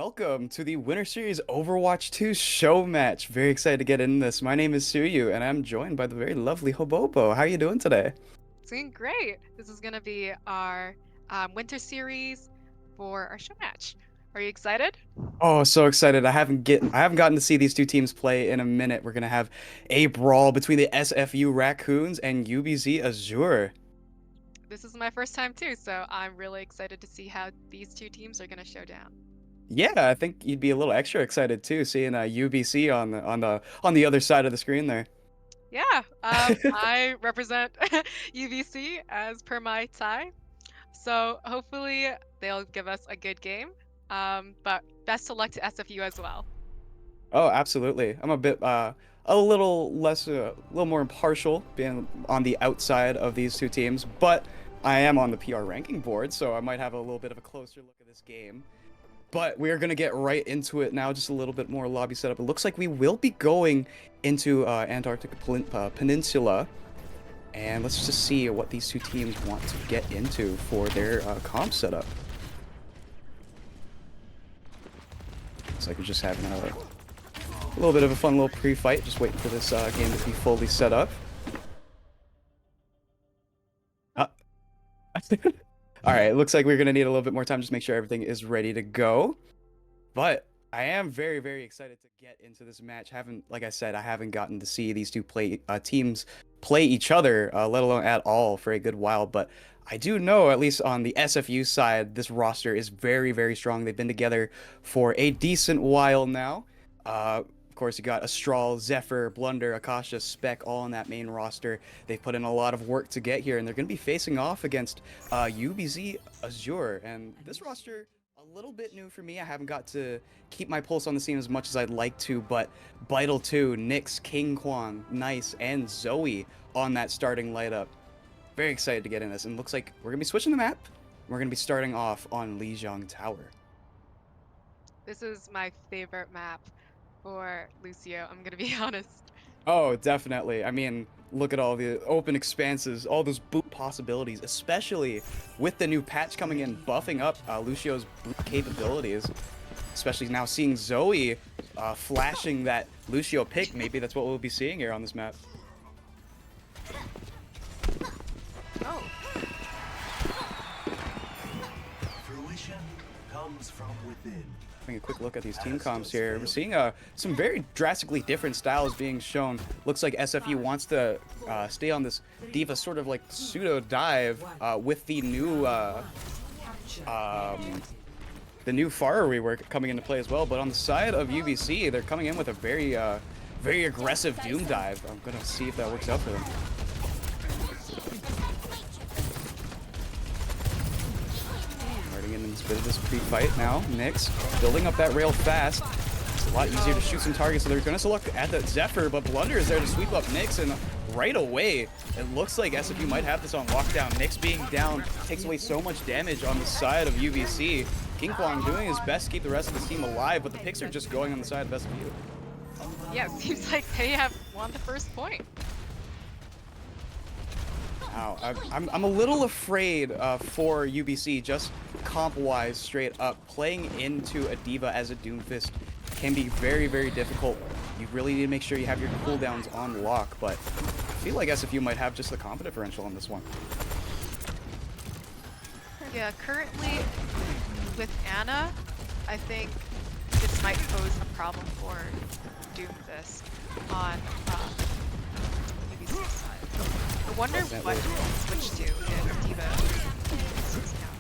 welcome to the Winter Series Overwatch 2 show match. Very excited to get in this. My name is Suyu, and I'm joined by the very lovely Hobobo. How are you doing today? Doing great. This is gonna be our winter series for our show match. Are you excited? Oh, so excited. I haven't gotten to see these two teams play in a minute. We're gonna have a brawl between the SFU Raccoons and UBC Azure. This is my first time too, so I'm really excited to see how these two teams are gonna show down. Yeah, I think you'd be a little extra excited too, seeing UBC on the other side of the screen there. Yeah, I represent UBC as per my tie, so hopefully they'll give us a good game. But best of luck to SFU as well. Oh, absolutely. I'm a little less, a little more impartial being on the outside of these two teams, but I am on the PR ranking board, so I might have a little bit of a closer look at this game. But we are going to get right into it now, just a little bit more lobby setup. It looks like we will be going into Antarctic Peninsula, and let's just see what these two teams want to get into for their comp setup. Looks like we're just having a little bit of a fun little pre-fight, just waiting for this game to be fully set up. Uh, all right, it looks like we're gonna need a little bit more time just to make sure everything is ready to go. But I am very, very excited to get into this match. Like I said, I haven't gotten to see these two teams play each other, let alone at all, for a good while. But I do know, at least on the SFU side, this roster is very, very strong. They've been together for a decent while now. Of course, you got Astral, Zephyr, Blunder, Akasha, Spec, all on that main roster. They've put in a lot of work to get here, and they're going to be facing off against UBC Azure. And this roster, a little bit new for me. I haven't got to keep my pulse on the scene as much as I'd like to, but OW2, Nyx, King Kwang, Nice, and Zoe on that starting light up. Very excited to get in this, and looks like we're going to be switching the map. We're going to be starting off on Lijiang Tower. This is my favorite map for Lucio, I'm gonna be honest. Oh, definitely. I mean, look at all the open expanses, all those boot possibilities, especially with the new patch coming in, buffing up Lucio's boot capabilities. Especially now seeing Zoe flashing that Lucio pick. Maybe that's what we'll be seeing here on this map. Oh. Fruition comes from within. Having a quick look at these team comps here, we're seeing some very drastically different styles being shown. Looks like SFU wants to stay on this D.Va sort of like pseudo dive with the new Pharah rework coming into play as well. But on the side of UBC, they're coming in with a very aggressive Doom dive. I'm gonna see if that works out for them. In this bit of this pre-fight now, Nyx building up that rail fast. It's a lot easier to shoot some targets, so they're going to look at that Zephyr, but Blunder is there to sweep up Nyx, and right away, it looks like SFU might have this on lockdown. Nyx being down takes away so much damage on the side of UBC. King Kwang doing his best to keep the rest of his team alive, but the picks are just going on the side of SFU. Yeah, it seems like they have won the first point. Wow, I'm a little afraid for UBC, just comp-wise, straight up. Playing into a D.Va as a Doomfist can be very, very difficult. You really need to make sure you have your cooldowns on lock, but I feel like SFU might have just the comp differential on this one. Yeah, currently with Anna, I think this might pose a problem for Doomfist on UBC's side. I wonder what he'll switch to if D.Va is count.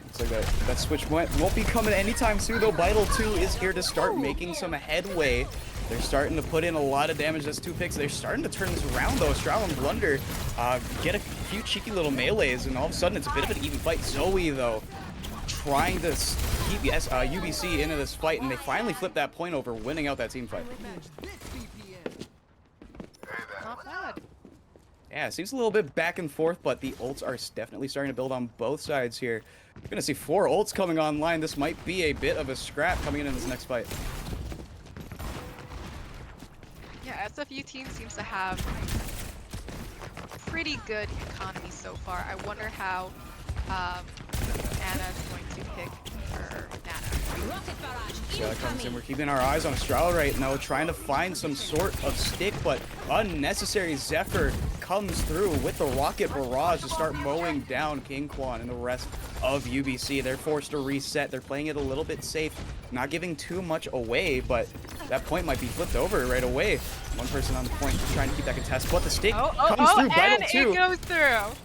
Looks like that switch won't be coming anytime soon, though. OW2 is here to start making some headway. They're starting to put in a lot of damage. That's two picks. They're starting to turn this around, though. Astral and Blunder get a few cheeky little melees, and all of a sudden it's a bit of an even fight. Zoe, though, trying to keep UBC into this fight, and they finally flip that point over, winning out that team fight. Not bad. Yeah, it seems a little bit back and forth, but the ults are definitely starting to build on both sides here. We're going to see 4 ults coming online. This might be a bit of a scrap coming in this next fight. Yeah, SFU team seems to have pretty good economy so far. I wonder how Anna's going to pick her Nana. So that comes in. We're keeping our eyes on Astral right now, trying to find some sort of stick, but unnecessary. Zephyr comes through with the rocket barrage to start mowing down King Quan and the rest of UBC. They're forced to reset. They're playing it a little bit safe, not giving too much away, but that point might be flipped over right away. One person on the point trying to keep that contest, but the stick comes through. And Vital 2. it goes through.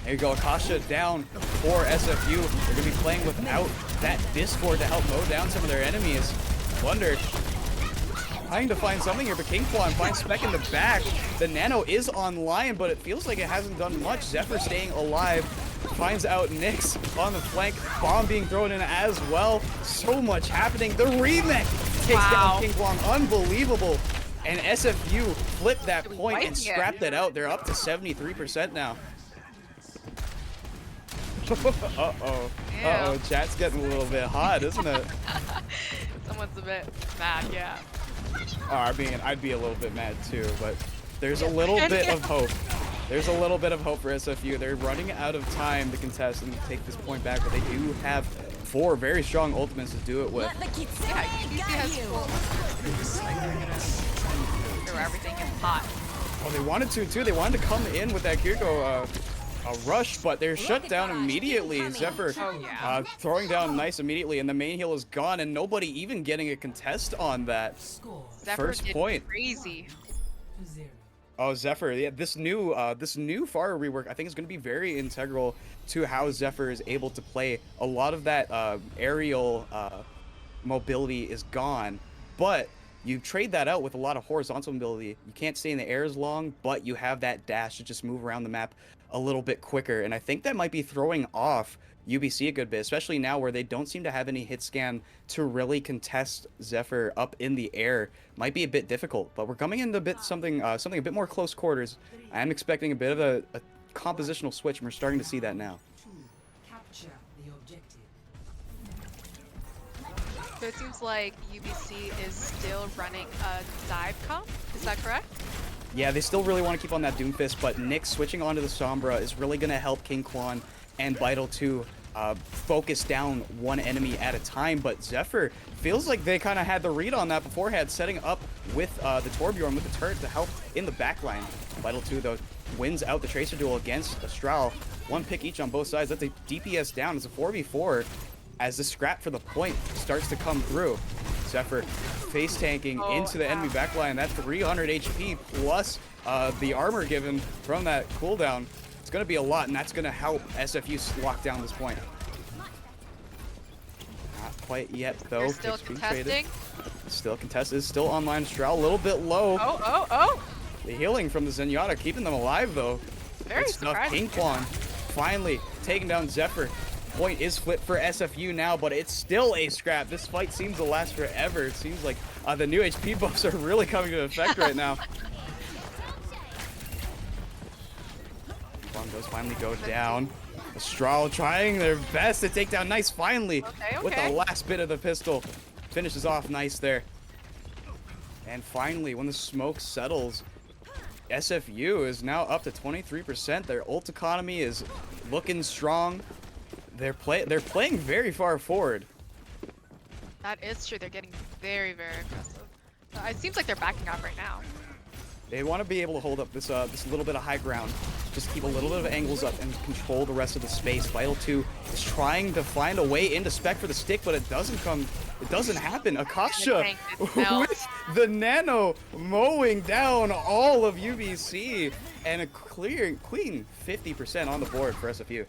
There you go, Akasha down for SFU. They're gonna be playing without that Discord to help mow down some of their enemies. Wonder, trying to find something here, but King Quan finds Spec in the back. The Nano is online, but it feels like it hasn't done much. Zephyr staying alive, finds out Nyx on the flank. Bomb being thrown in as well. So much happening. The remake takes down King Quan, unbelievable. And SFU flipped that point and scrapped it out. They're up to 73% now. Uh-oh, chat's getting a little bit hot, isn't it? Someone's a bit mad, yeah. Oh, I'd be a little bit mad too, but there's a little bit of hope. There's a little bit of hope for SFU. They're running out of time to contest and take this point back, but they do have 4 very strong ultimates to do it with. Yeah, UBC has full. Everything is hot. Oh, they wanted to too. They wanted to come in with that Kiriko rush, but they're shut down immediately. Zephyr throwing down nice immediately, and the main heal is gone, and nobody even getting a contest on that first point. Crazy. Oh, Zephyr, yeah, this new Pharah rework I think is going to be very integral to how Zephyr is able to play. A lot of that aerial mobility is gone, but you trade that out with a lot of horizontal mobility. You can't stay in the air as long, but you have that dash to just move around the map a little bit quicker, and I think that might be throwing off UBC a good bit, especially now where they don't seem to have any hit scan to really contest Zephyr up in the air. Might be a bit difficult, but we're coming into something a bit more close quarters. I am expecting a bit of a compositional switch, and we're starting to see that now. So it seems like UBC is still running a dive comp, is that correct? Yeah, they still really want to keep on that Doomfist, but Nyx switching onto the Sombra is really going to help King Quan and Vital 2 focus down one enemy at a time. But Zephyr feels like they kind of had the read on that beforehand, setting up with the Torbjorn with the turret to help in the backline. Vital 2, though, wins out the Tracer duel against Astral. 1 pick each on both sides. That's a DPS down. It's a 4v4 as the scrap for the point starts to come through. Zephyr face tanking into the enemy backline. That 300 HP plus the armor given from that cooldown. It's going to be a lot, and that's going to help SFU lock down this point. Not quite yet, though. They're still contesting. Still contested. Still online. Astral a little bit low. The healing from the Zenyatta keeping them alive, though. Very surprising. King Quan finally taking down Zephyr. Point is flipped for SFU now, but it's still a scrap. This fight seems to last forever. It seems like the new HP buffs are really coming to effect right now. Bongos finally go down. Astral trying their best to take down Nice finally with the last bit of the pistol. Finishes off Nice there. And finally, when the smoke settles, SFU is now up to 23%. Their ult economy is looking strong. They're playing very far forward. That is true. They're getting very, very aggressive. It seems like they're backing up right now. They want to be able to hold up this little bit of high ground, just keep a little bit of angles up and control the rest of the space. Vital 2 is trying to find a way into spec for the stick, but it doesn't happen. Akasha with the Nano mowing down all of UBC and a clean 50% on the board for SFU.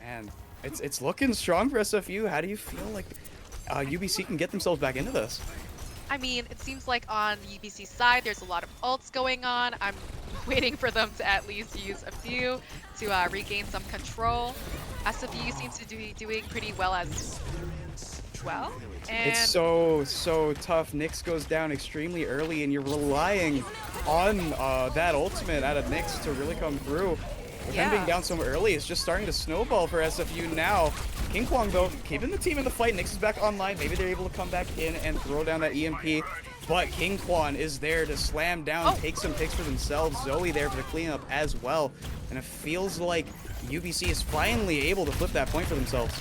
And it's looking strong for SFU. How do you feel like UBC can get themselves back into this? I mean, it seems like on the UBC side, there's a lot of ults going on. I'm waiting for them to at least use a few to regain some control. SFU seems to be doing pretty well as well. And it's so tough. Nyx goes down extremely early, and you're relying on that ultimate out of Nyx to really come through. With them being down so early, it's just starting to snowball for SFU now. King Kwang, though, keeping the team in the fight. Nyx is back online. Maybe they're able to come back in and throw down that EMP. But King Quan is there to slam down, take some picks for themselves. Zoe there for the cleanup as well. And it feels like UBC is finally able to flip that point for themselves.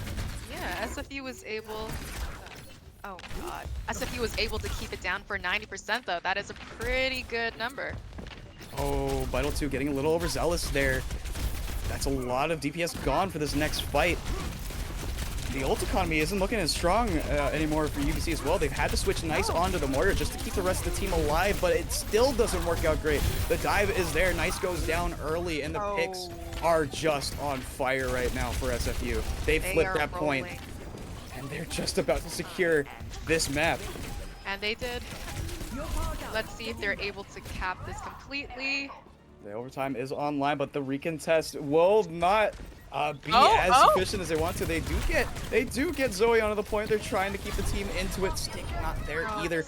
Yeah, SFU was able. Oh God, SFU was able to keep it down for 90% though. That is a pretty good number. Oh, OW2 getting a little overzealous there. That's a lot of DPS gone for this next fight. The ult economy isn't looking as strong anymore for UBC as well. They've had to switch Nice onto the Moira just to keep the rest of the team alive, but it still doesn't work out great. The dive is there. Nice goes down early, and the picks are just on fire right now for SFU. They've flipped that point, and they're just about to secure this map. And they did. Let's see if they're able to cap this completely. The overtime is online, but the recontest will not be as sufficient as they want to. They do get Zoe onto the point. They're trying to keep the team into it. Stick not there either.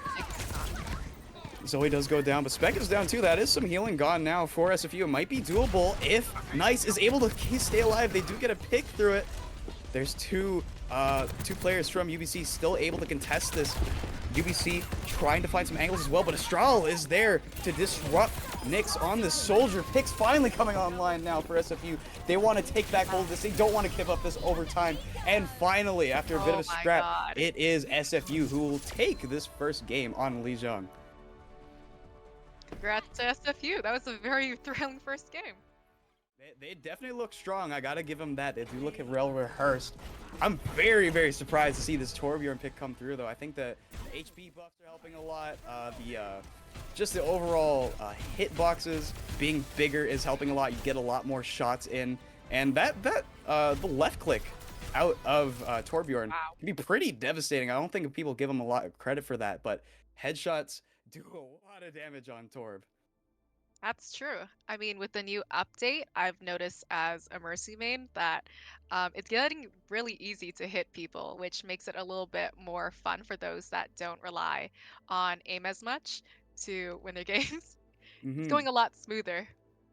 Zoe does go down, but Spec is down too. That is some healing gone now for SFU. It might be doable if Nice is able to stay alive. They do get a pick through it. There's two players from UBC still able to contest this. UBC trying to find some angles as well, but Astral is there to disrupt Nyx on the soldier. Picks finally coming online now for SFU. They want to take back hold of this. They don't want to give up this overtime. And finally, after a bit of a scrap, it is SFU who will take this first game on Lijiang. Congrats to SFU. That was a very thrilling first game. They definitely look strong. I gotta give them that. They do look well rehearsed. I'm very, very surprised to see this Torbjorn pick come through, though. I think the HP buffs are helping a lot. Just the overall hit boxes being bigger is helping a lot. You get a lot more shots in, and the left click out of Torbjorn can be pretty devastating. I don't think people give him a lot of credit for that, but headshots do a lot of damage on Torb. That's true. I mean, with the new update, I've noticed as a Mercy main that it's getting really easy to hit people, which makes it a little bit more fun for those that don't rely on aim as much to win their games. It's going a lot smoother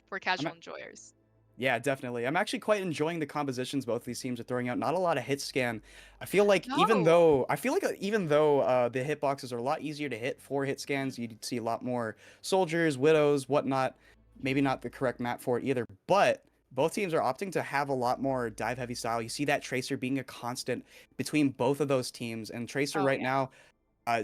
for casual enjoyers. Yeah, definitely. I'm actually quite enjoying the compositions both these teams are throwing out. Not a lot of hit scan. I feel like even though the hitboxes are a lot easier to hit for hit scans, you'd see a lot more soldiers, widows, whatnot. Maybe not the correct map for it either, but both teams are opting to have a lot more dive heavy style. You see that Tracer being a constant between both of those teams, and Tracer now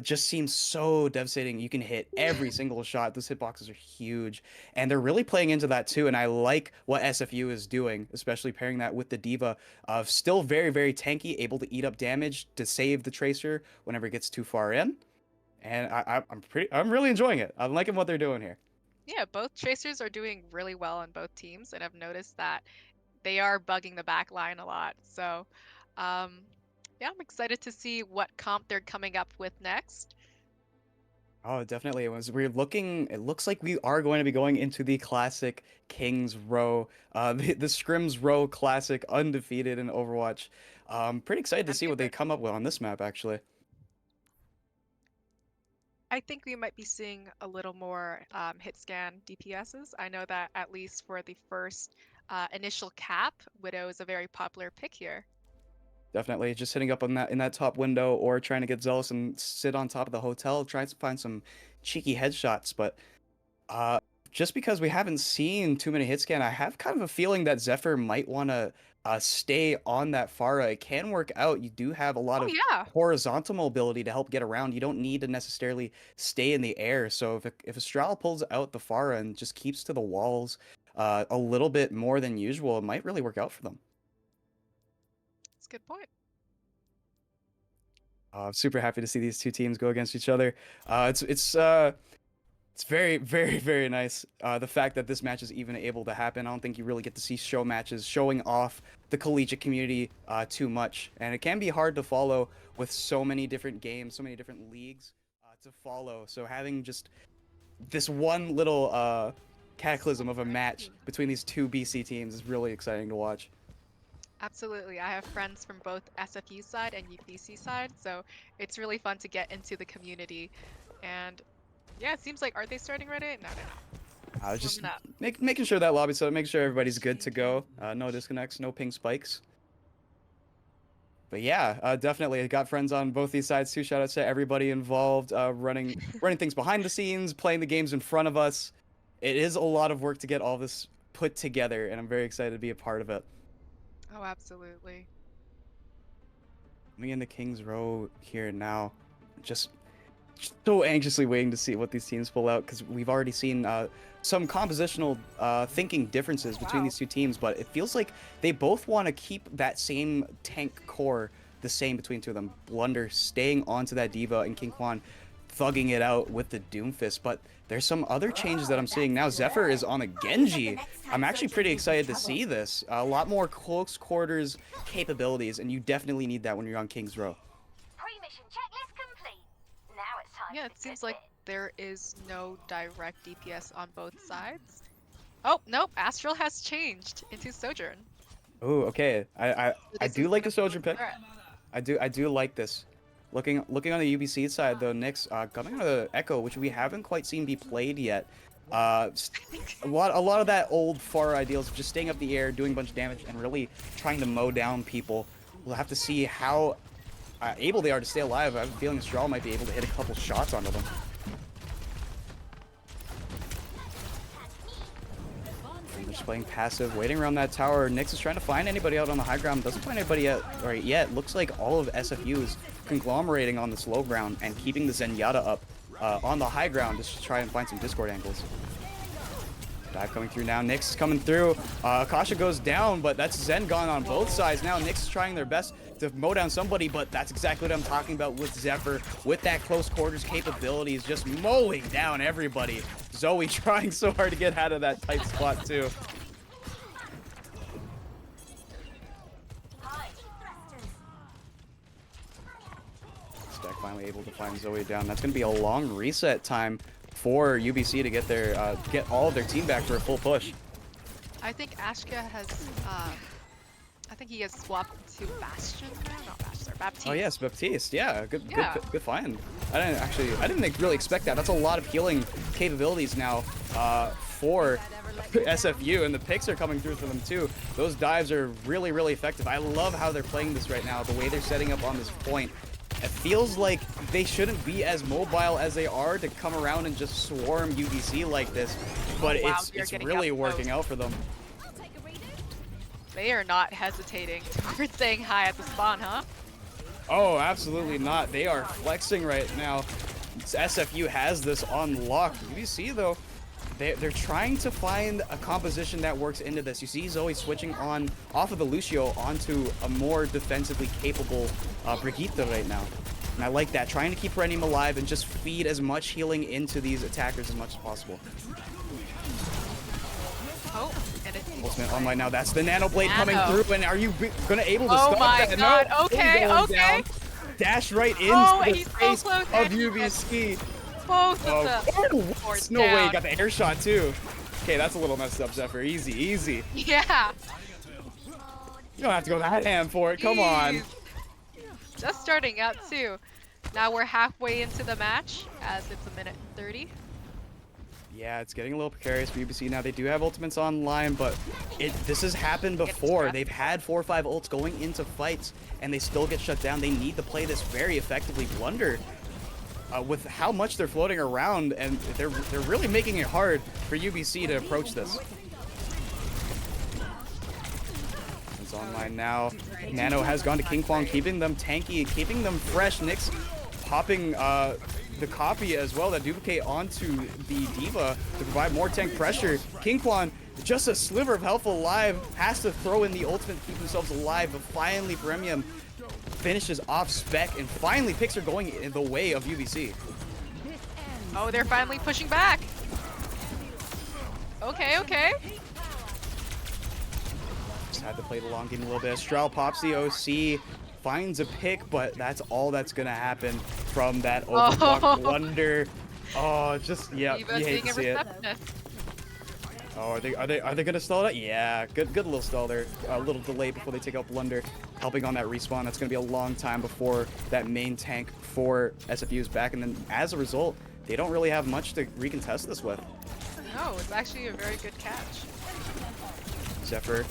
just seems so devastating. You can hit every single shot. Those hitboxes are huge, and they're really playing into that too. And I like what SFU is doing, especially pairing that with the Diva of still very, very tanky, able to eat up damage to save the Tracer whenever it gets too far in. And I'm really enjoying it. I'm liking what they're doing here. Yeah, both Tracers are doing really well on both teams, and I've noticed that they are bugging the back line a lot. So, yeah, I'm excited to see what comp they're coming up with next. Oh, definitely. It looks like we are going to be going into the classic Kings Row, the Scrims Row classic, undefeated in Overwatch. Pretty excited to see what they come up with on this map, actually. I think we might be seeing a little more hit scan DPSs. I know that at least for the first initial cap, Widow is a very popular pick here. Definitely, just sitting up on that top window or trying to get zealous and sit on top of the hotel, trying to find some cheeky headshots. But just because we haven't seen too many hit scan, I have kind of a feeling that Zephyr might want to stay on that Pharah. It can work out. You do have a lot of horizontal mobility to help get around. You don't need to necessarily stay in the air. So if Astral pulls out the Pharah and just keeps to the walls a little bit more than usual, it might really work out for them. That's a good point. I'm super happy to see these two teams go against each other. It's very, very, very nice. The fact that this match is even able to happen. I don't think you really get to see show matches showing off the collegiate community too much, and it can be hard to follow with so many different games, so many different leagues to follow. So having just this one little cataclysm of a match between these two BC teams is really exciting to watch. Absolutely. I have friends from both SFU side and UBC side, so it's really fun to get into the community. And yeah, it seems like, are they starting Reddit? No, no, no. Just making sure that lobby set up, making sure everybody's good to go. No disconnects, no ping spikes. But yeah, definitely. I got friends on both these sides too. Shout out to everybody involved, running things behind the scenes, playing the games in front of us. It is a lot of work to get all this put together, and I'm very excited to be a part of it. Oh, absolutely. Coming into King's Row here now, just so anxiously waiting to see what these teams pull out because we've already seen some compositional thinking differences between these two teams, but it feels like they both want to keep that same tank core the same between two of them. Blunder staying onto that Diva and King Quan thugging it out with the Doomfist, but there's some other changes that I'm seeing now. Zephyr is on a Genji. I'm actually pretty excited to see this. A lot more close quarters capabilities, and you definitely need that when you're on King's Row. Pre-mission checklist complete. Now it's time Yeah, for it the seems good like bit. there is no direct DPS on both sides. Oh, nope, Astral has changed into Sojourn. Oh, okay. I So I this do is like gonna the Soldier pose a pick. threat. I do like this. Looking on the UBC side though, Nyx coming out of the Echo, which we haven't quite seen be played yet. A lot of that old far ideals of just staying up the air, doing a bunch of damage, and really trying to mow down people. We'll have to see how able they are to stay alive. I have a feeling Straw might be able to hit a couple shots onto them. They're just playing passive, waiting around that tower. Nyx is trying to find anybody out on the high ground. Doesn't find anybody yet. Right yet. Looks like all of SFU is conglomerating on this low ground and keeping the Zenyatta up on the high ground just to try and find some Discord angles. Dive coming through now. Nyx is coming through. Akasha goes down, but that's Zen gone on both sides. Now Nyx is trying their best to mow down somebody, but that's exactly what I'm talking about with Zephyr. With that close quarters capabilities, just mowing down everybody. Zoe trying so hard to get out of that tight spot too. Stack finally able to find Zoe down. That's going to be a long reset time for UBC to get their get all of their team back for a full push. I think Ashka has, I think he has swapped to Bastion now? Not Bastion, Baptiste. Oh yes, Baptiste. Yeah, Yeah. good find. I didn't really expect that. That's a lot of healing capabilities now for SFU, and the picks are coming through for them too. Those dives are really, really effective. I love how they're playing this right now. The way they're setting up on this point. It feels like they shouldn't be as mobile as they are to come around and just swarm UBC like this, but Wow, it's getting really up working close. out for them. They are not hesitating towards saying hi at the spawn, huh? Oh, absolutely not. They are flexing right now. SFU has this on lock. UBC though, they're trying to find a composition that works into this. You see Zoe switching on off of the Lucio onto a more defensively capable Brigitte right now. And I like that, trying to keep Renim alive and just feed as much healing into these attackers as much as possible. Oh, and it's Ultimate online now. That's the Nano Blade coming Nano. through. And are you gonna able to Oh stop my that? god, No, okay, going okay. down. Dash right into Oh, the he's so face close, of and UBC. both Oh, of them. what? No way, got the air shot too. Okay, that's a little messed up, Zephyr. Easy, easy. Yeah. You don't have to go that ham for it. Come on. Jeez. Just starting out too. Now we're halfway into the match as it's 1:30. Yeah, it's getting a little precarious for UBC now. They do have ultimates online, but this has happened before. They've had 4 or 5 ults going into fights, and they still get shut down. They need to play this very effectively. Blunder, with how much they're floating around, and they're really making it hard for UBC to approach this. It's online now. Nano has gone to King Kwong, keeping them tanky, keeping them fresh. Nyx popping the copy as well, that duplicate onto the Diva to provide more tank pressure. King Kwong, just a sliver of health alive, has to throw in the ultimate to keep themselves alive, but finally Premium finishes off spec, and finally picks are going in the way of UBC. Oh, they're finally pushing back. Okay, okay. Just had to play the long game a little bit. Stroud pops the OC, finds a pick, but that's all that's gonna happen from that overclock blunder. Oh, just yeah, Diva's you hate being to a see it. receptionist. Oh, are they gonna stall it? Yeah, good little stall there. A little delay before they take out blunder, helping on that respawn. That's gonna be a long time before that main tank for SFU is back, and then as a result, they don't really have much to recontest this with. No, it's actually a very good catch. Zephyr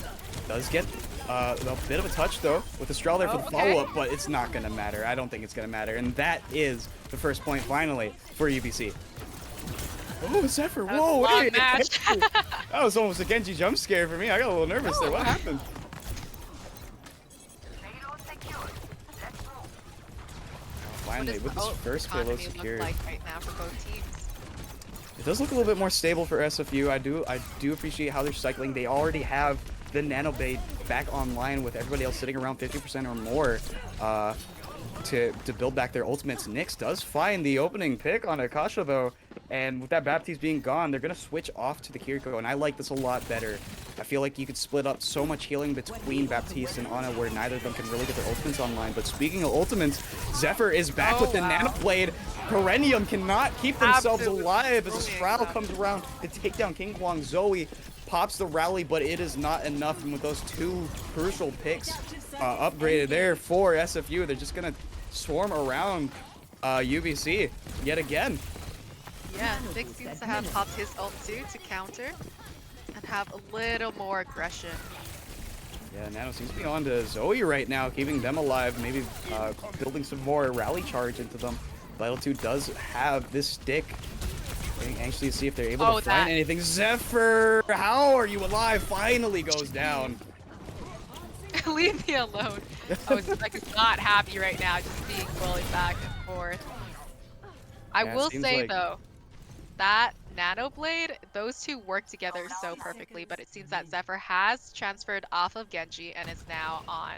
does get a bit of a touch though with the straw there for the follow-up, but it's not gonna matter. I don't think it's gonna matter, and that is the first point finally for UBC. Oh, Zephyr! That was Whoa, a long wait! match. That was almost a Genji jump scare for me. I got a little nervous there. What happened? Finally, does with the this ult first payload economy secured. look like right now for both teams? It does look a little bit more stable for SFU. I do appreciate how they're cycling. They already have the Nano Blade back online with everybody else sitting around 50% or more to build back their ultimates. Nyx does find the opening pick on Akasha though, and with that Baptiste being gone, they're gonna switch off to the Kiriko, and I like this a lot better. I feel like you could split up so much healing between Baptiste and Ana where neither of them can really get their ultimates online. But speaking of ultimates, Zephyr is back with the Nano Blade. Perennium cannot keep themselves Absolutely alive as a bullying Straddle them. comes around to take down King Kwang. Zoe pops the rally, but it is not enough. And with those two crucial picks upgraded there for SFU, they're just gonna swarm around UBC yet again. Yeah, Nick seems to have popped his ult too to counter and have a little more aggression. Yeah, Nano seems to be on to Zoe right now, keeping them alive, maybe building some more rally charge into them. OW2 does have this stick. Getting anxious to see if they're able to find anything. Zephyr, how are you alive? Finally goes down. Leave me alone. Oh, Zephyr is not happy right now, just being bullied back and forth. I Yeah, it will seems say like- though, that Nano Blade, those two work together so perfectly, but it seems that Zephyr has transferred off of Genji and is now on.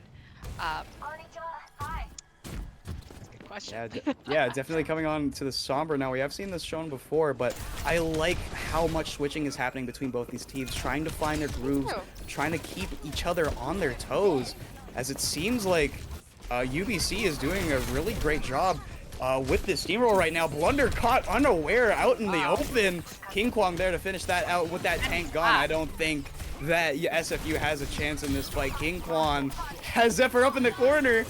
Good question. Yeah, definitely coming on to the Sombra now. We have seen this shown before, but I like how much switching is happening between both these teams, trying to find their grooves, trying to keep each other on their toes, as it seems like UBC is doing a really great job with this steamroll right now. Blunder caught unaware out in the open. King Kwang there to finish that out with that tank gone. I don't think that SFU has a chance in this fight. King Kwang has Zephyr up in the corner.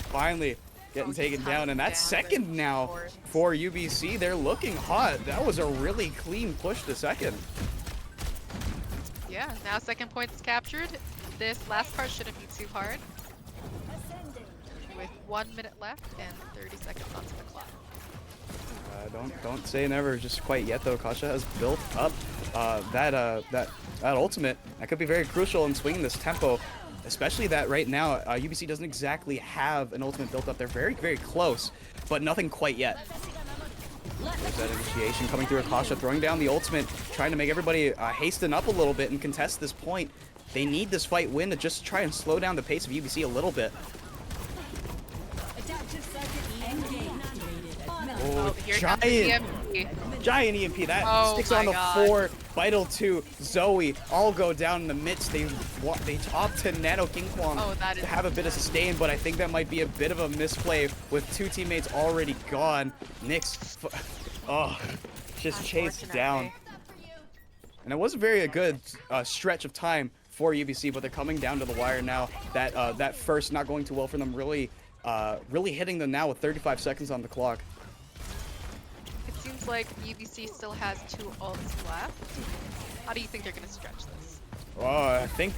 Finally getting taken down, and that's second now for UBC. They're looking hot. That was a really clean push to second. Yeah, now second point is captured. This last part shouldn't be too hard. With 1 minute left and 30 seconds onto the clock. Don't say never just quite yet though. Kasha has built up that ultimate that could be very crucial in swinging this tempo. Especially that right now, UBC doesn't exactly have an ultimate built up. They're very, very close, but nothing quite yet. There's that initiation coming through Akasha, throwing down the ultimate, trying to make everybody hasten up a little bit and contest this point. They need this fight win to just try and slow down the pace of UBC a little bit. Oh, giant EMP that sticks on the floor. Vital 2, Zoe all go down in the midst. They opt to Nano King Kwang to have a bit of sustain, but I think that might be a bit of a misplay with two teammates already gone. Nyx, just chased down. And it wasn't very a good stretch of time for UBC, but they're coming down to the wire now. That first not going too well for them, really hitting them now with 35 seconds on the clock. It seems like UBC still has 2 ults left. How do you think they're going to stretch this? Oh, I think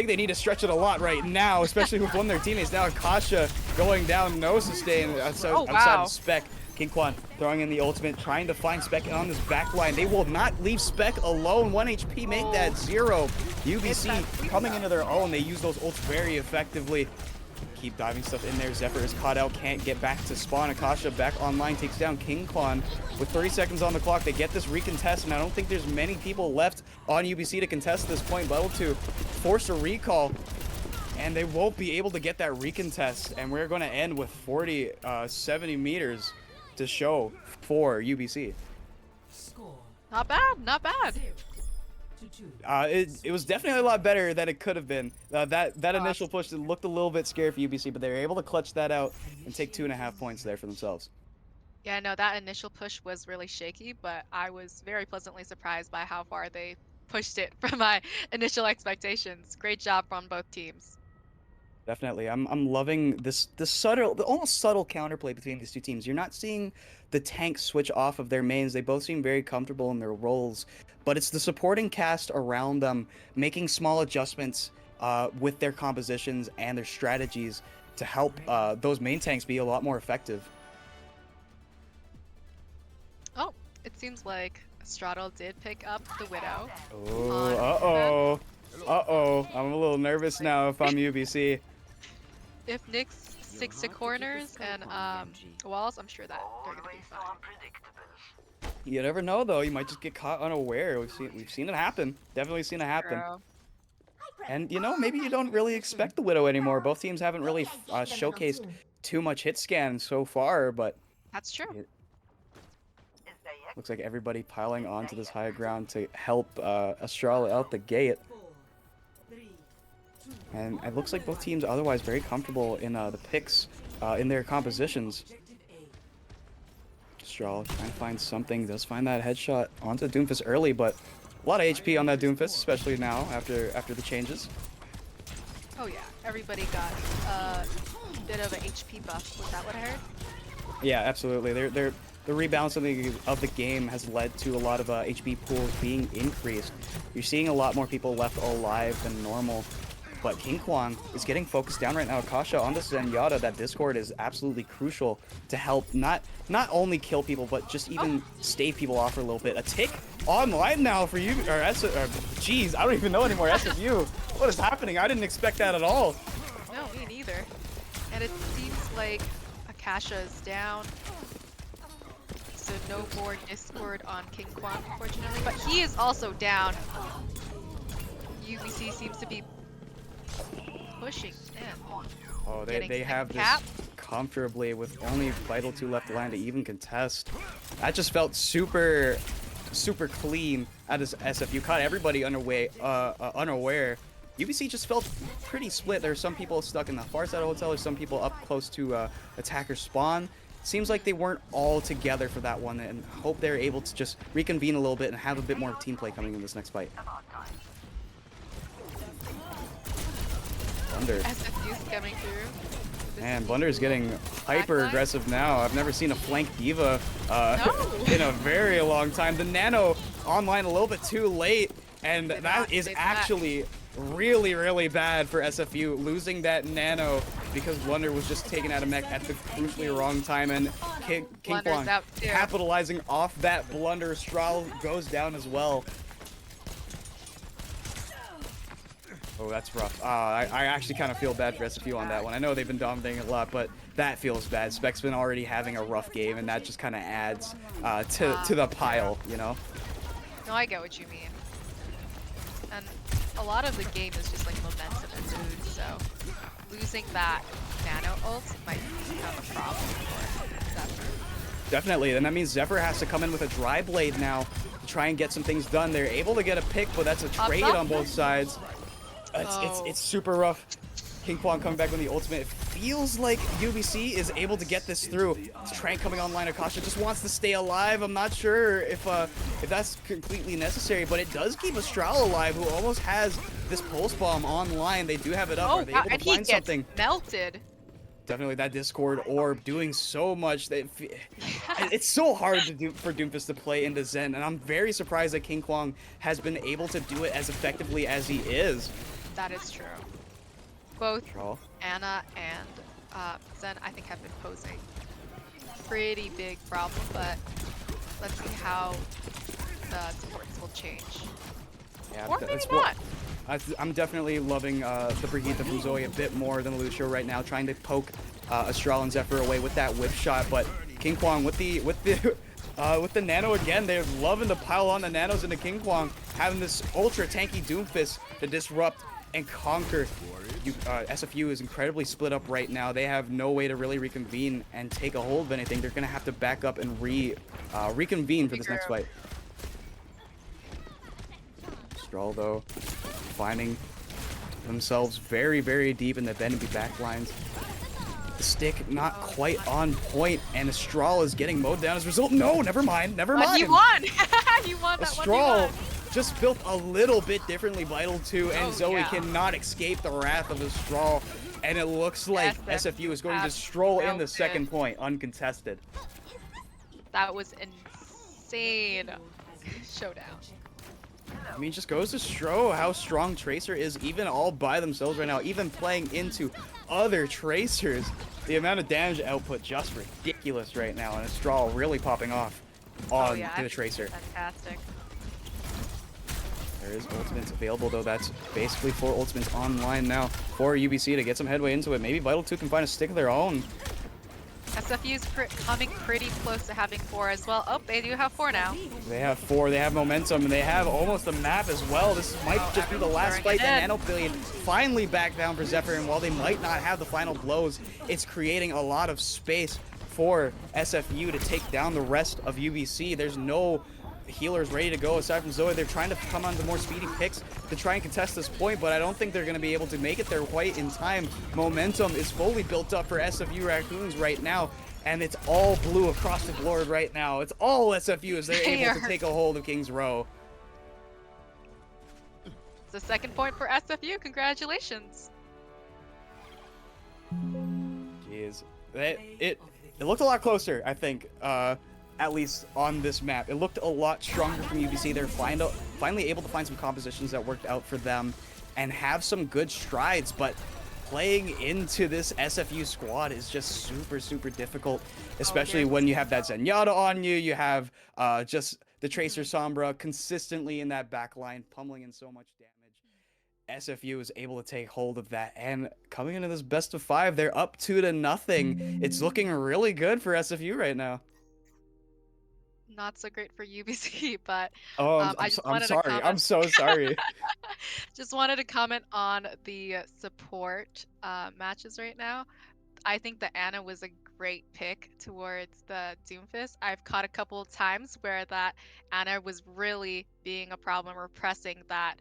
they need to stretch it a lot right now, especially with one of their teammates now. Akasha going down, no sustain outside of Spec. King Kwang throwing in the ultimate, trying to find Spec on this back line. They will not leave Spec alone. 1 HP, make that 0. UBC coming into their own. They use those ults very effectively. Keep diving stuff in there. Zephyr is caught out, can't get back to spawn. Akasha back online, takes down King Kwang with 30 seconds on the clock. They get this recontest, and I don't think there's many people left on UBC to contest this point. OW2 force a recall, and they won't be able to get that recontest, and we're going to end with 70 meters to show for UBC. Not bad, not bad. It was definitely a lot better than it could have been. That initial push looked a little bit scary for UBC, but they were able to clutch that out and take 2.5 points there for themselves. Yeah, no, that initial push was really shaky, but I was very pleasantly surprised by how far they pushed it from my initial expectations. Great job from both teams. Definitely. I'm loving this subtle, the almost subtle counterplay between these two teams. You're not seeing the tanks switch off of their mains. They both seem very comfortable in their roles, but it's the supporting cast around them making small adjustments with their compositions and their strategies to help those main tanks be a lot more effective. Oh, it seems like Straddle did pick up the Widow. Oh, I'm a little nervous now if I'm UBC. If Nyx stick to corners and walls, I'm sure that they're gonna be Always so fine. unpredictable. You never know though. You might just get caught unaware. We've seen it happen. Definitely seen it happen. True. And you know, maybe you don't really expect the Widow anymore. Both teams haven't really showcased too much hit scan so far, but That's true. it looks like everybody piling onto this high ground to help Astral out the gate. And it looks like both teams otherwise very comfortable in the picks in their compositions. Astral trying to find something, does find that headshot onto Doomfist early, but a lot of HP on that Doomfist, especially now after the changes. Oh yeah, everybody got a bit of an HP buff. Was that what I heard? Yeah, absolutely. The rebalancing of the game has led to a lot of HP pools being increased. You're seeing a lot more people left alive than normal. But King Kwang is getting focused down right now. Akasha onto Zenyatta. That Discord is absolutely crucial to help not only kill people, but just even stave people off for a little bit. A tick online now for you, jeez, I don't even know anymore. SFU, what is happening? I didn't expect that at all. No, me neither. And it seems like Akasha is down. So no more Discord on King Kwang, unfortunately. But he is also down. UBC seems to be pushing in. Oh, Getting they some have cap. this comfortably with only Vital 2 left to land to even contest. That just felt super clean out of SFU. Caught everybody unaware. UBC just felt pretty split. There are some people stuck in the far side of the hotel. There's some people up close to attacker spawn. Seems like they weren't all together for that one, and hope they're able to just reconvene a little bit and have a bit more team play coming in this next fight. Blunder. SFU's coming through. Man, Blunder is getting hyper aggressive now. I've never seen a flank diva No. in a very long time. The Nano online a little bit too late, and that is actually really bad for SFU, losing that Nano because Blunder was just taken out of mech at the crucially wrong time, and King Kwang capitalizing off that blunder. Strahl goes down as well. Oh, that's rough. I actually kind of feel bad for SFU on that one. I know they've been dominating a lot, but that feels bad. Spec's been already having a rough game, and that just kind of adds to the pile, you know? No, I get what you mean. And a lot of the game is just like momentum and mood, so losing that Nano ult might become a problem for Zephyr. Definitely, and that means Zephyr has to come in with a dry blade now to try and get some things done. They're able to get a pick, but that's a trade on both sides. It's super rough. King Kwang coming back with the ultimate. It feels like UBC is able to get this through. Trank coming online. Akasha just wants to stay alive. I'm not sure if that's completely necessary, but it does keep Astral alive, who almost has this pulse bomb online. They do have it up. Are they able to find something? Melted. Definitely that Discord orb doing so much that it's so hard to do for Doomfist to play into Zen, and I'm very surprised that King Kwang has been able to do it as effectively as he is. That is true. Both Strahl. Anna and Zen, I think, have been posing pretty big problem, but let's see how the supports will change. Yeah, Or maybe not. I'm definitely loving the Brigitte from Zoe a bit more than Lucio right now, trying to poke Astral and Zephyr away with that whip shot. But King Kwang with the Nano again, they're loving to pile on the Nanos into King Kwang, having this ultra tanky Doomfist to disrupt and conquer. SFU is incredibly split up right now. They have no way to really reconvene and take a hold of anything. They're gonna have to back up and reconvene for this next fight. Strahl though, finding themselves very deep in the Veneby backlines. The stick not quite on point, and Astral is getting mowed down as a result. No, never mind. You won! You won that Astral just built a little bit differently. Vital 2 and Zoe cannot escape the wrath of Astral, and it looks like SFU is going to stroll in the second point uncontested. That was insane showdown. I mean, just goes to show how strong Tracer is, even all by themselves right now, even playing into other Tracers. The amount of damage output just ridiculous right now, and Astral really popping off on the Tracer. Fantastic. There is ultimates available, though. That's basically 4 ultimates online now for UBC to get some headway into it. Maybe Vital2 can find a stick of their own. SFU's coming pretty close to having 4 as well. Oh, they do have 4 now. They have 4. They have momentum, and they have almost the map as well. This might just be the last fight. And Nanobillion finally back down for Zephyr, and while they might not have the final blows, it's creating a lot of space for SFU to take down the rest of UBC. There's no healers ready to go aside from Zoe. They're trying to come on to more speedy picks to try and contest this point, but I don't think they're going to be able to make it there quite in time. Momentum is fully built up for SFU Raccoons right now, and it's all blue across the board right now. It's all SFU as they're able to take a hold of King's Row. It's the second point for SFU. Congratulations. Jeez. It looked a lot closer, I think, at least on this map. It looked a lot stronger from UBC. They're finally able to find some compositions that worked out for them and have some good strides, but playing into this SFU squad is just super, super difficult, especially when you have that Zenyatta on you. You have just the Tracer Sombra consistently in that back line, pummeling in so much damage. SFU is able to take hold of that, and coming into this best of 5, they're up 2-0. It's looking really good for SFU right now. Not so great for UBC, but Oh, I'm sorry. I'm so sorry. Just wanted to comment on the support matches right now. I think that Ana was a great pick towards the Doomfist. I've caught a couple of times where that Ana was really being a problem, or pressing that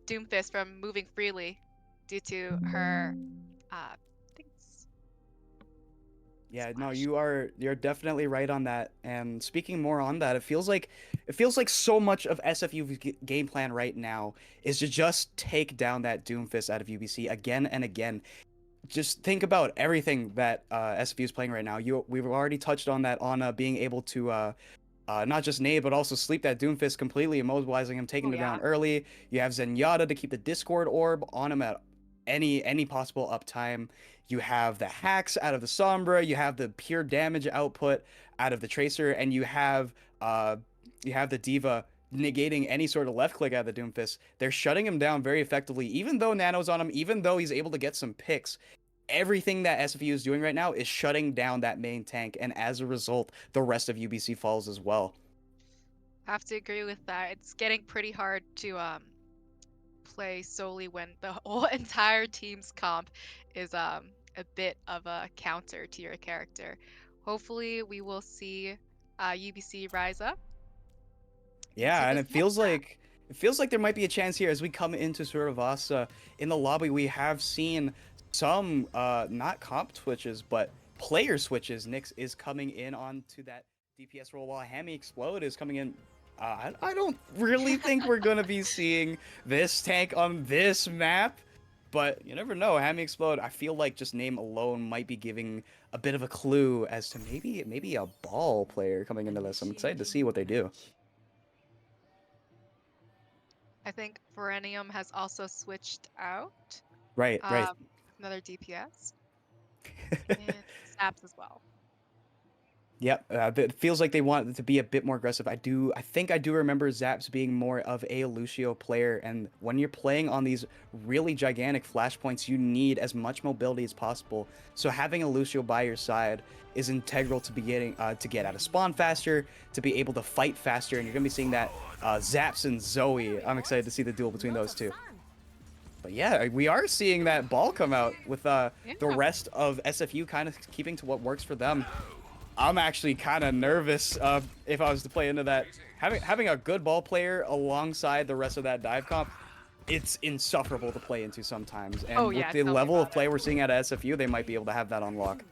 Doomfist from moving freely due to her things. Yeah, no, you're definitely right on that. And speaking more on that, it feels like so much of SFU's game plan right now is to just take down that Doomfist out of UBC again and again. Just think about everything that SFU is playing right now. We've already touched on that, on being able to not just nade but also sleep that Doomfist completely, immobilizing him, taking him down early. You have Zenyatta to keep the Discord orb on him at any possible uptime. You have the hacks out of the Sombra, you have the pure damage output out of the Tracer, and you have the Diva negating any sort of left click out of the Doomfist. They're shutting him down very effectively, even though Nano's on him, even though he's able to get some picks. Everything that SFU is doing right now is shutting down that main tank, and as a result, the rest of UBC falls as well. I have to agree with that. It's getting pretty hard to play solely when the whole entire team's comp is a bit of a counter to your character. Hopefully, we will see UBC rise up. Yeah, and it feels like there might be a chance here as we come into Suravasa. In the lobby, we have seen some not comp switches, but player switches. Nyx is coming in onto that DPS role, while Hammy Explode is coming in. I don't really think we're going to be seeing this tank on this map, but you never know. Hammy Explode, I feel like just name alone might be giving a bit of a clue as to maybe a ball player coming into this. I'm excited to see what they do. I think Verenium has also switched out. Right. Another DPS. And Saps as well. Yep, it feels like they want it to be a bit more aggressive. I think I do remember Zaps being more of a Lucio player, and when you're playing on these really gigantic flashpoints, you need as much mobility as possible. So having a Lucio by your side is integral to getting to get out of spawn faster, to be able to fight faster, and you're gonna be seeing that Zaps and Zoe. I'm excited to see the duel between those two. But yeah, we are seeing that ball come out with the rest of SFU kind of keeping to what works for them. I'm actually kind of nervous if I was to play into that. Having a good ball player alongside the rest of that dive comp, it's insufferable to play into sometimes. And with the level of play we're seeing at SFU, they might be able to have that on lock.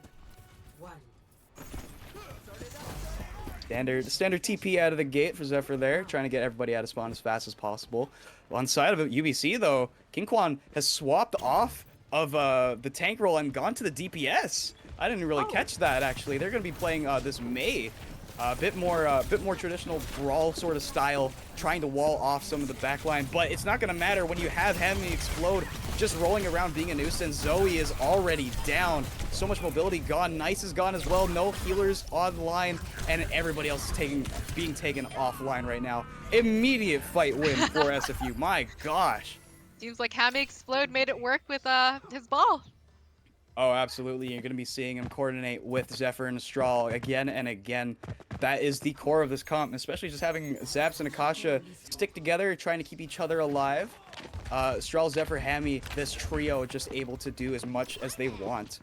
Standard TP out of the gate for Zephyr there, trying to get everybody out of spawn as fast as possible. On side of it, UBC though, King Quan has swapped off of the tank role and gone to the DPS. I didn't really catch that, actually. They're going to be playing this Mei, a bit more traditional brawl sort of style, trying to wall off some of the backline. But it's not going to matter when you have Hammy Explode just rolling around being a nuisance. Zoe is already down. So much mobility gone. Nice is gone as well. No healers online, and everybody else is being taken offline right now. Immediate fight win for SFU. My gosh. Seems like Hammy Explode made it work with his ball. Oh, absolutely. You're going to be seeing him coordinate with Zephyr and Strahl again and again. That is the core of this comp, especially just having Zaps and Akasha stick together, trying to keep each other alive. Strahl, Zephyr, Hammy, this trio just able to do as much as they want.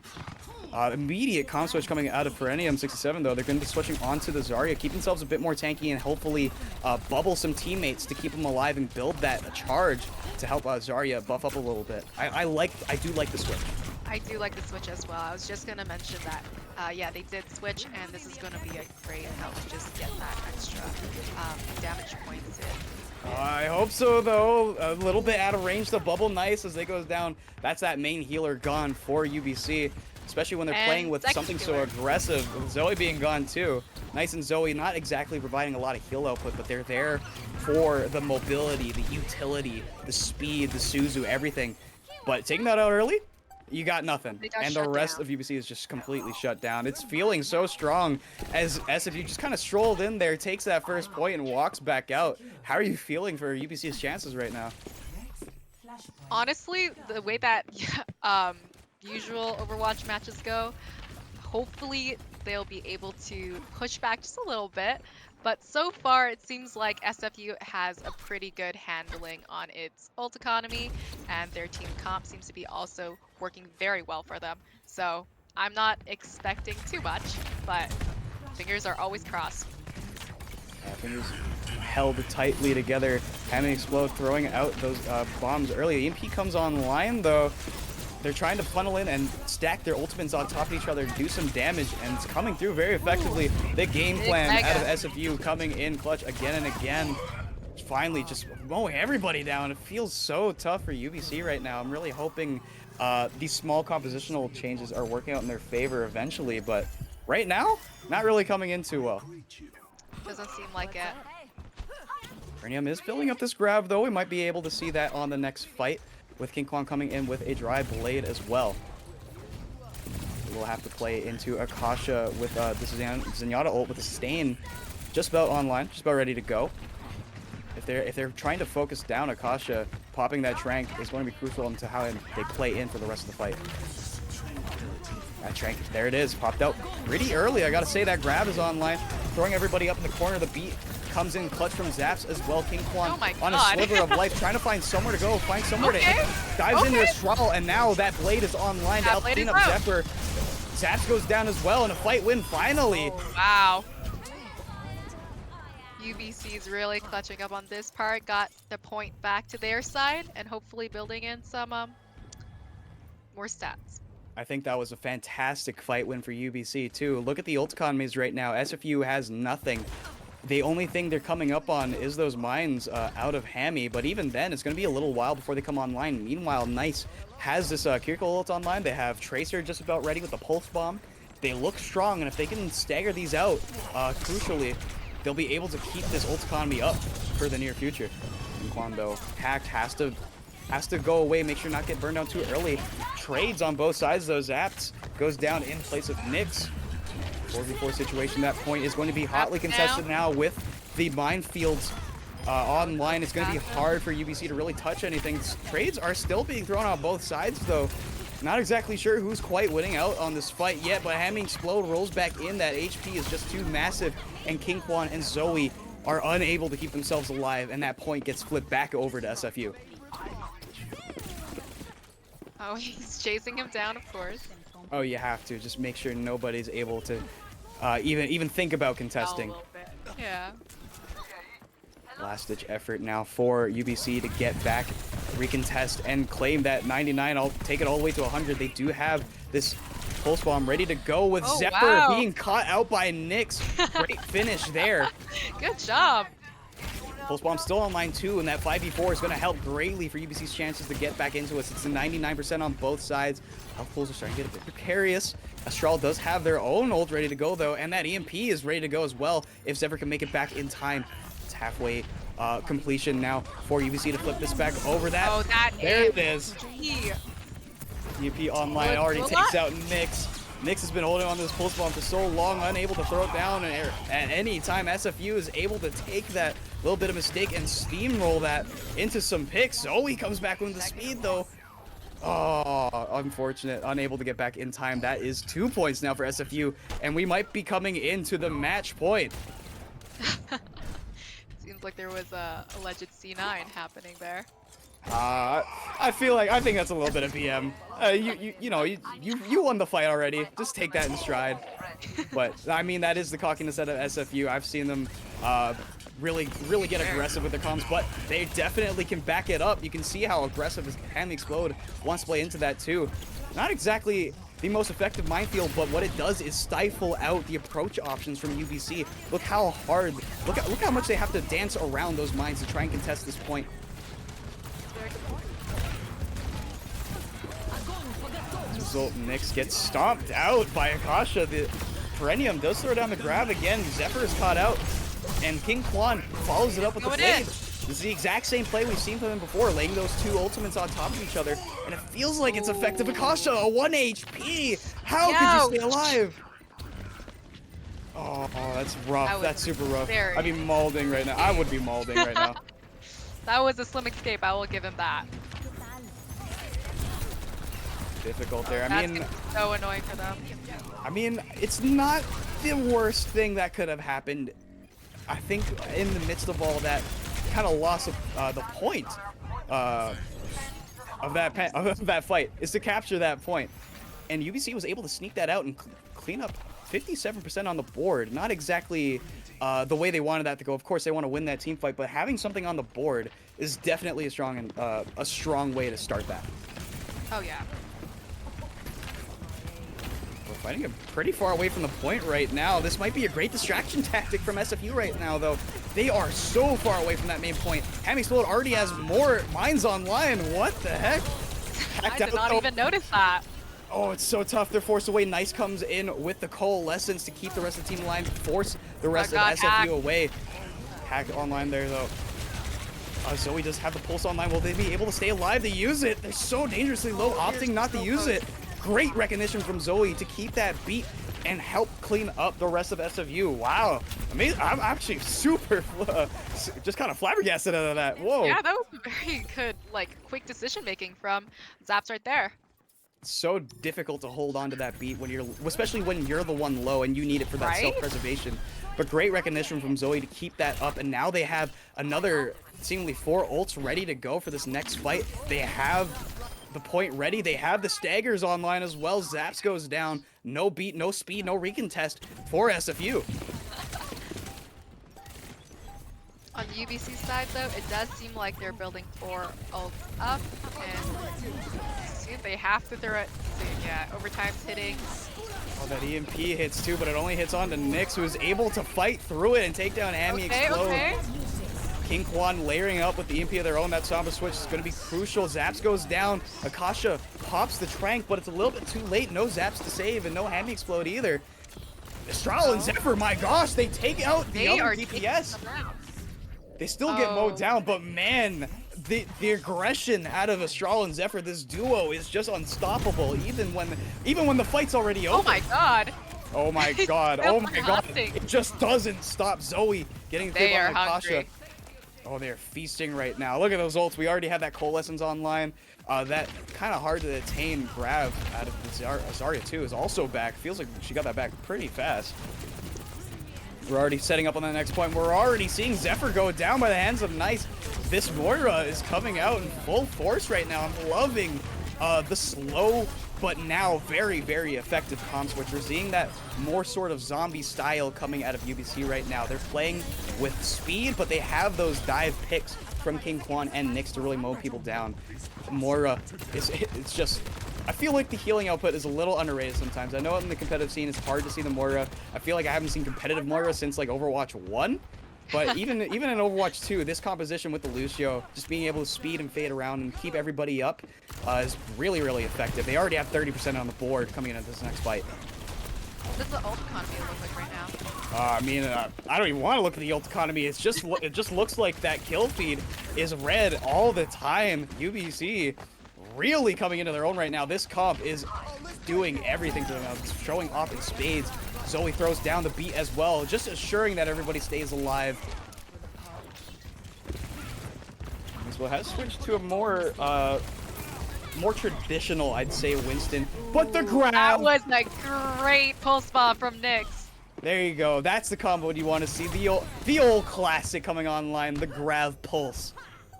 Immediate comp switch coming out of Perennium 67, though. They're going to be switching onto the Zarya, keep themselves a bit more tanky, and hopefully bubble some teammates to keep them alive and build that charge to help Zarya buff up a little bit. I do like the switch. I do like the switch as well. I was just gonna mention that. Yeah, they did switch, and this is gonna be a great help to just get that extra damage points in. I hope so, though. A little bit out of range. The bubble nice as they goes down. That's that main healer gone for UBC, especially when they're playing with something so aggressive. With Zoe being gone too. Nice and Zoe not exactly providing a lot of heal output, but they're there for the mobility, the utility, the speed, the Suzu, everything. But taking that out early, you got nothing. And the rest of UBC is just completely shut down. It's feeling so strong as SFU just kind of strolled in there, takes that first point, and walks back out. How are you feeling for UBC's chances right now? Honestly, the way that usual Overwatch matches go, hopefully they'll be able to push back just a little bit. But so far, it seems like SFU has a pretty good handling on its ult economy, and their team comp seems to be also working very well for them. So I'm not expecting too much, but fingers are always crossed. Fingers held tightly together. Hammy Explode throwing out those bombs early. EMP comes online, though. They're trying to funnel in and stack their ultimates on top of each other to do some damage, and it's coming through very effectively. The game plan out of SFU coming in clutch again and again. Finally just mowing everybody down. It feels so tough for UBC right now. I'm really hoping these small compositional changes are working out in their favor eventually, but right now, not really coming in too well. Doesn't seem like it. Perennium is filling up this grab, though. We might be able to see that on the next fight, with King Kwan coming in with a dry blade as well. We'll have to play into Akasha with this Zenyatta ult with a stain just about online, just about ready to go. If they're trying to focus down Akasha, popping that Trank is going to be crucial into how they play in for the rest of the fight. That Trank, there it is, popped out pretty early. I gotta say, that grab is online, throwing everybody up in the corner. The beat comes in clutch from Zaps as well. King Kwan on a sliver of life, trying to find somewhere to go, find somewhere to hit. Dives into a Strahl, and now that blade is online to help clean up Zephyr. Zaps goes down as well, and a fight win finally. Oh, wow. UBC is really clutching up on this part, got the point back to their side, and hopefully building in some more stats. I think that was a fantastic fight win for UBC too. Look at the ult economies right now. SFU has nothing. The only thing they're coming up on is those mines out of Hammy, but even then, it's going to be a little while before they come online. Meanwhile, Nice has this Kiriko ult online. They have Tracer just about ready with the Pulse Bomb. They look strong, and if they can stagger these out, crucially, they'll be able to keep this ult economy up for the near future. And Quan, though, hacked, has to go away, make sure not get burned down too early. Trades on both sides, though. Zaps goes down in place of Nyx. 4v4 situation. That point is going to be hotly contested now with the minefields online. It's going to be hard for UBC to really touch anything. Trades are still being thrown on both sides, though. Not exactly sure who's quite winning out on this fight yet, but Hammy Explode rolls back in. That HP is just too massive, and King Kwan and Zoe are unable to keep themselves alive, and that point gets flipped back over to SFU. Oh, he's chasing him down, of course. Oh, you have to. Just make sure nobody's able to even think about contesting. Yeah. Last-ditch effort now for UBC to get back, recontest, and claim that 99. I'll take it all the way to 100. They do have this Pulse Bomb ready to go with Zephyr being caught out by Nyx. Great finish there. Good job. Pulse Bomb still online too, and that 5v4 is going to help greatly for UBC's chances to get back into it. It's a 99% on both sides. Health pools are starting to get a bit precarious. Astral does have their own ult ready to go, though, and that EMP is ready to go as well if Zephyr can make it back in time. It's halfway completion now for UBC to flip this back over that. Oh, that there aim. it is. Gee. UP Online already takes out Nyx. Nyx has been holding on to this pulse bomb for so long, unable to throw it down, and at any time SFU is able to take that little bit of mistake and steamroll that into some picks. Zoe comes back with the speed though. Oh, unfortunate, unable to get back in time. That is 2 points now for SFU, and we might be coming into the match point. Seems like there was a alleged C9 happening there. I think that's a little bit of BM. You won the fight already. Just take that in stride. But I mean, that is the cockiness out of SFU. I've seen them really get aggressive with their comms, but they definitely can back it up. You can see how aggressive Hammy Explode wants to play into that too. Not exactly the most effective minefield, but what it does is stifle out the approach options from UBC. Look how hard, look how much they have to dance around those mines to try and contest this point. As a result, Nyx gets stomped out by Akasha. The Perennium does throw down the grab again. Zephyr is caught out, and King Quan follows it up with the blade. This is the exact same play we've seen from him before, laying those two ultimates on top of each other, and it feels like it's effective. Akasha, a 1 HP. How could you stay alive? Oh, that's rough. That's super rough. I'd be mauling right now. I would be mauling right now. That was a slim escape. I will give him that. Difficult there. I mean, so annoying for them. I mean, it's not the worst thing that could have happened. I think in the midst of all that kind of loss of the point of that fight is to capture that point, and UBC was able to sneak that out and clean up 57% on the board. Not exactly the way they wanted that to go. Of course, they want to win that team fight, but having something on the board is definitely a strong way to start that. Oh yeah. We're fighting it pretty far away from the point right now. This might be a great distraction tactic from SFU right now, though. They are so far away from that main point. Hammy Explode already has more mines online. What the heck? I did not even notice that. Oh, it's so tough. They're forced away. Nice comes in with the coalescence to keep the rest of the team alive, force the rest of SFU away. Hack online there, though. Zoe does have the pulse online. Will they be able to stay alive to use it? They're so dangerously low, opting not to use it. Great recognition from Zoe to keep that beat and help clean up the rest of SFU. Wow. Amazing. I'm actually super, just kind of flabbergasted out of that. Whoa. Yeah, that was very good, like, quick decision making from Zaps right there. It's so difficult to hold on to that beat when especially when you're the one low and you need it for that self-preservation. But great recognition from Zoe to keep that up, and now they have another seemingly 4 ults ready to go for this next fight. They have the point ready. They have the staggers online as well. Zaps goes down. No beat, no speed, no recontest for SFU. On the UBC side, though, it does seem like they're building 4 ults up, and soon they have to throw it. So, yeah, overtime's hitting. Oh, that EMP hits too, but it only hits on to Nyx, who is able to fight through it and take down Hammy Explode. King Quan layering up with the EMP of their own. That Samba switch is going to be crucial. Zaps goes down. Akasha pops the trank, but it's a little bit too late. No Zaps to save, and no Hammy Explode either. Astral and Zephyr, my gosh, they take out the other DPS. They still get mowed down, but man, the aggression out of Astral and Zephyr, this duo is just unstoppable, even when the fight's already over. Oh my god. Oh my god. Oh my god. It just doesn't stop Zoe getting through on Akasha. Oh, they're feasting right now. Look at those ults. We already have that coalescence online. That kind of hard to attain grab out of Zarya too is also back. Feels like she got that back pretty fast. We're already setting up on the next point. We're already seeing Zephyr go down by the hands of Nice. This Moira is coming out in full force right now. I'm loving the slow but now very, very effective comp switch. We're seeing that more sort of zombie style coming out of UBC right now. They're playing with speed, but they have those dive picks from King Quan and Nyx to really mow people down. Moira, it's just, I feel like the healing output is a little underrated sometimes. I know in the competitive scene it's hard to see the Moira. I feel like I haven't seen competitive Moira since like Overwatch 1. But even in Overwatch 2, this composition with the Lucio, just being able to speed and fade around and keep everybody up is really, really effective. They already have 30% on the board coming into this next fight. What does the ult economy look like right now? I mean, I don't even want to look at the ult economy. It just looks like that kill feed is red all the time. UBC really coming into their own right now. This comp is doing everything to them now, showing off in spades. Zoe throws down the beat as well, just assuring that everybody stays alive. So it has switched to a more traditional, I'd say, Winston. But the grab! That was a great pulse bomb from Nyx. There you go. That's the combo you want to see. The old classic coming online, the Grav Pulse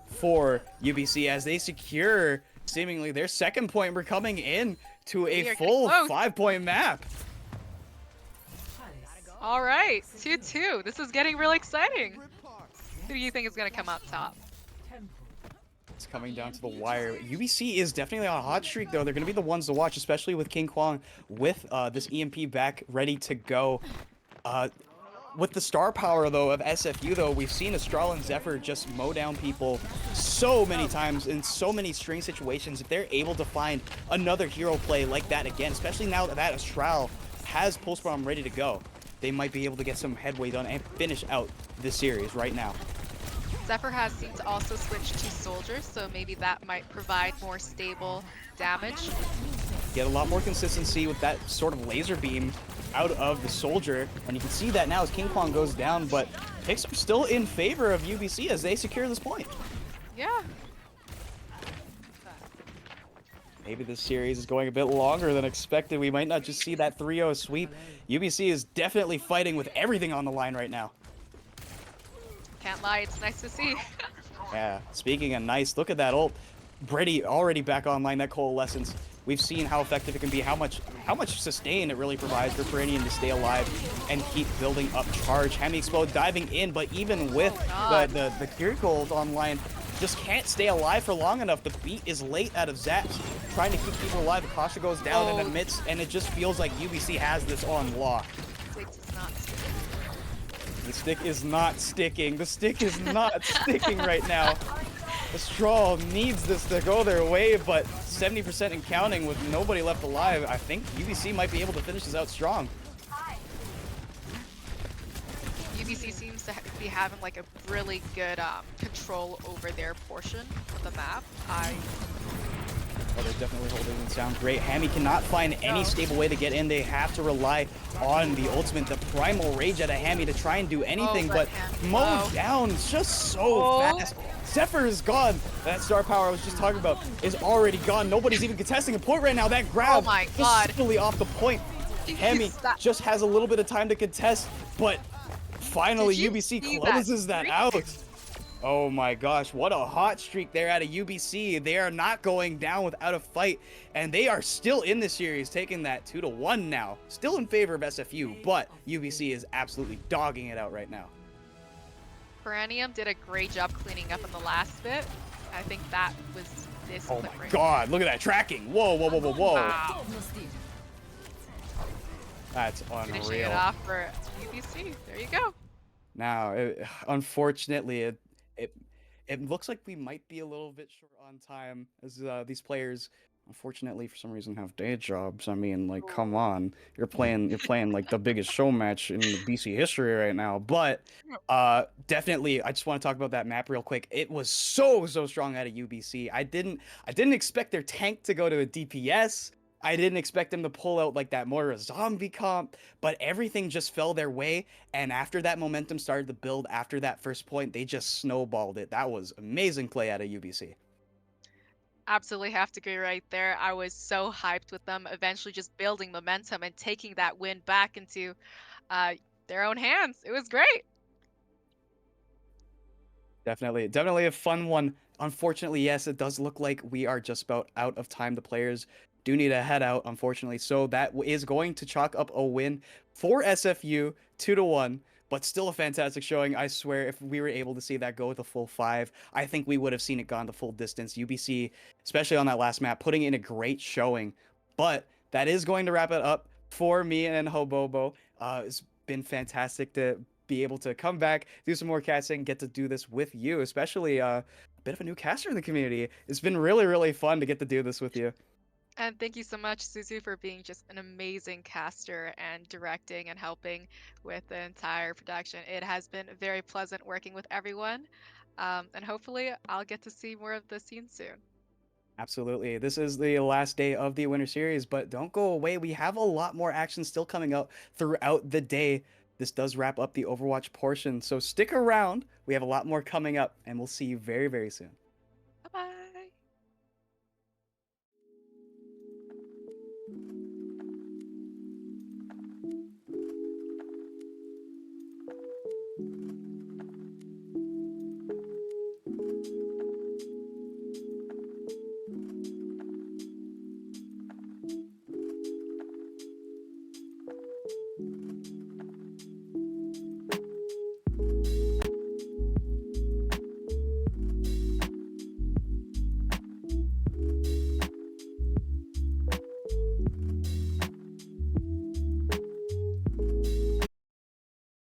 for UBC as they secure seemingly their second point. We're coming in to a full 5-point map. All right, 2-2. This is getting really exciting. Who do you think is going to come out top? It's coming down to the wire. UBC is definitely on a hot streak, though. They're going to be the ones to watch, especially with King Kwang with this EMP back ready to go. With the star power, though, of SFU, though, we've seen Astral and Zephyr just mow down people so many times in so many string situations. If they're able to find another hero play like that again, especially now that Astral has Pulse Bomb ready to go, they might be able to get some headway done and finish out this series right now. Zephyr has seemed to also switch to Soldier, so maybe that might provide more stable damage. Get a lot more consistency with that sort of laser beam out of the Soldier, and you can see that now as King Kwang goes down, but picks are still in favor of UBC as they secure this point. Yeah. Maybe this series is going a bit longer than expected. We might not just see that 3-0 sweep. UBC is definitely fighting with everything on the line right now. Can't lie, it's nice to see. Yeah, speaking of nice, look at that ult. Brady already back online, that Coalescence. We've seen how effective it can be, how much sustain it really provides for Perennian to stay alive and keep building up charge. Hemi Explode diving in, but even with the Kiriko ult online, just can't stay alive for long enough. The beat is late out of Zaps, trying to keep people alive. Akasha goes down in the midst, and it just feels like UBC has this on lock. The stick is not sticking. The stick is not sticking right now. Astral needs this to go their way, but 70% and counting with nobody left alive. I think UBC might be able to finish this out strong. UBC seems to be having like a really good control over their portion of the map. Oh, they're definitely holding it down great. Hammy cannot find any stable way to get in. They have to rely on the ultimate, the primal rage out of Hammy to try and do anything, but mowed down just so fast. Zephyr is gone. That star power I was just talking about is already gone. Nobody's even contesting a point right now. That grab is simply off the point. Hammy just has a little bit of time to contest, but finally UBC closes that out. Oh my gosh, what a hot streak there out of UBC. They are not going down without a fight, and they are still in the series, taking that 2-1 now. Still in favor of SFU, but UBC is absolutely dogging it out right now. Perennium did a great job cleaning up in the last bit. I think that was this Oh clip my right god, look at that tracking. Whoa, whoa, whoa, whoa, whoa. Wow. That's Finishing unreal. it off for UBC. There you go. Now, unfortunately, it looks like we might be a little bit short on time as these players, unfortunately, for some reason, have day jobs. I mean, like, come on, you're playing like the biggest show match in the BC history right now. But definitely, I just want to talk about that map real quick. It was so strong out of UBC. I didn't expect their tank to go to a DPS. I didn't expect them to pull out like that Moira zombie comp, but everything just fell their way. And after that momentum started to build after that first point, they just snowballed it. That was amazing play out of UBC. Absolutely have to agree right there. I was so hyped with them eventually just building momentum and taking that win back into their own hands. It was great. Definitely a fun one. Unfortunately, yes, it does look like we are just about out of time. The players do need to head out, unfortunately. So that is going to chalk up a win for SFU, 2-1. But still a fantastic showing. I swear, if we were able to see that go with a full 5, I think we would have seen it gone the full distance. UBC, especially on that last map, putting in a great showing. But that is going to wrap it up for me and Hobobo. It's been fantastic to be able to come back, do some more casting, get to do this with you, especially a bit of a new caster in the community. It's been really fun to get to do this with you. And thank you so much, Suzu, for being just an amazing caster and directing and helping with the entire production. It has been very pleasant working with everyone. And hopefully, I'll get to see more of the scene soon. Absolutely. This is the last day of the Winter Series, but don't go away. We have a lot more action still coming up throughout the day. This does wrap up the Overwatch portion, so stick around. We have a lot more coming up, and we'll see you very, very soon.